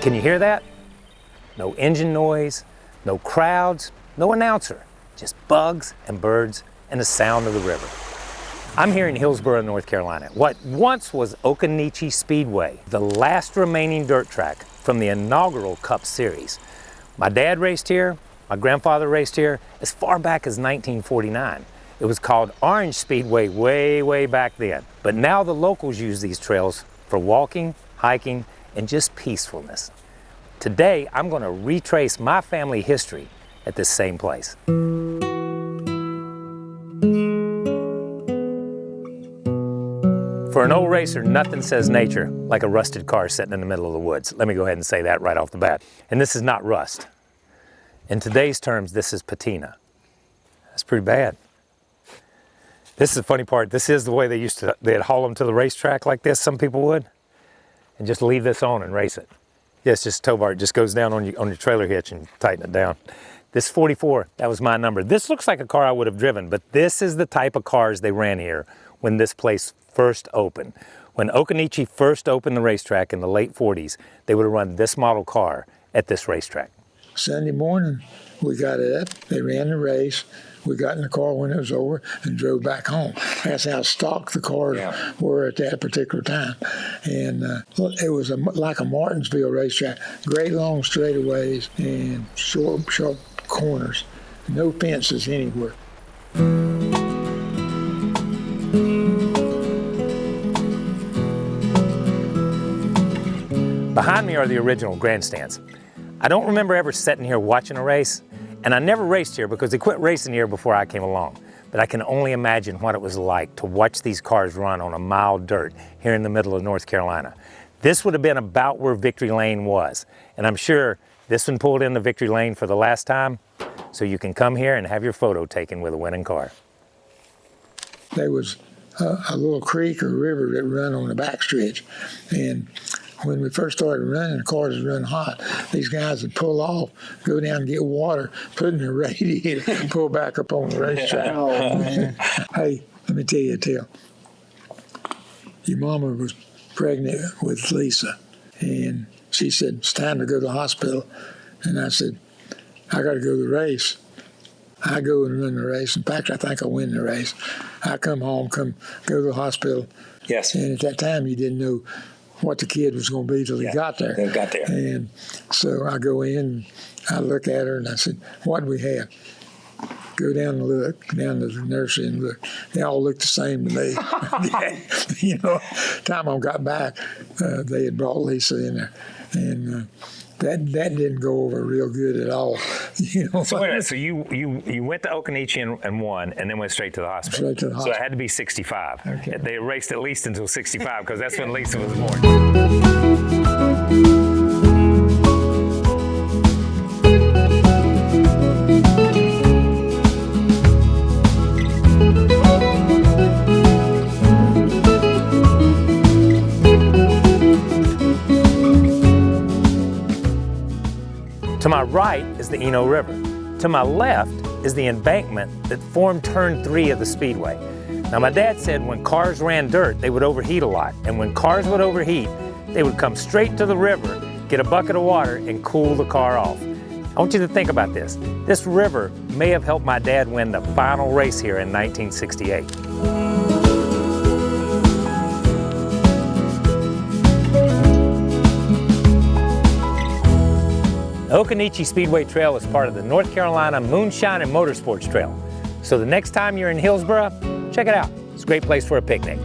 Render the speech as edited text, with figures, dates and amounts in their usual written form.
Can you hear that? No engine noise, no crowds, no announcer, just bugs and birds and the sound of the river. I'm here in Hillsborough, North Carolina, what once was Occoneechee Speedway, the last remaining dirt track from the inaugural Cup Series. My dad raced here, my grandfather raced here as far back as 1949. It was called Orange Speedway way back then. But now the locals use these trails for walking, hiking, and just peacefulness. Today, I'm going to retrace my family history at this same place. For an old racer, nothing says nature like a rusted car sitting in the middle of the woods. Let me go ahead and say that right off the bat. And this is not rust. In today's terms, this is patina. That's pretty bad. This is the funny part. This is the way they'd haul them to the racetrack like this, some people would, and just leave this on and race it. Yeah, it's just tow bar. It just goes down on your trailer hitch and tighten it down. This 44, that was my number. This looks like a car I would have driven, but this is the type of cars they ran here when this place first opened. When Occoneechee first opened the racetrack in the late 40s, they would have run this model car at this racetrack. Sunday morning, we got up, they ran the race, we got in the car when it was over and drove back home. That's how stocked the cars were at that particular time. And it was like a Martinsville racetrack, great long straightaways and short, sharp corners, no fences anywhere. Behind me are the original grandstands. I don't remember ever sitting here watching a race, and I never raced here because they quit racing here before I came along. But I can only imagine what it was like to watch these cars run on a mile dirt here in the middle of North Carolina. This would have been about where Victory Lane was, and I'm sure this one pulled into Victory Lane for the last time, so you can come here and have your photo taken with a winning car. There was a little creek or river that ran on the backstretch, and when we first started running, the cars would run hot. These guys would pull off, go down and get water, put in the radiator, and pull back up on the racetrack. Oh, man. Hey, let me tell you a tale. Your mama was pregnant with Lisa, and she said, it's time to go to the hospital. And I said, I got to go to the race. I go and run the race. In fact, I think I win the race. I come home, go to the hospital. Yes. And at that time, you didn't know what the kid was going to be till he got there. And so I go in, I look at her, and I said, what do we have? Go down and look, down to the nursery and look. They all looked the same to me. You know, time I got back, they had brought Lisa in there. And that didn't go over real good at all. You know. So wait a minute, so you went to Occoneechee and won, and then went straight to the hospital. Straight to the hospital. So it had to be 65. Okay. They raced at least until 65 because that's when Lisa was born. To my right is the Eno River. To my left is the embankment that formed turn 3 of the Speedway. Now my dad said when cars ran dirt, they would overheat a lot. And when cars would overheat, they would come straight to the river, get a bucket of water, and cool the car off. I want you to think about this. This river may have helped my dad win the final race here in 1968. The Occoneechee Speedway Trail is part of the North Carolina Moonshine and Motorsports Trail. So the next time you're in Hillsborough, check it out. It's a great place for a picnic.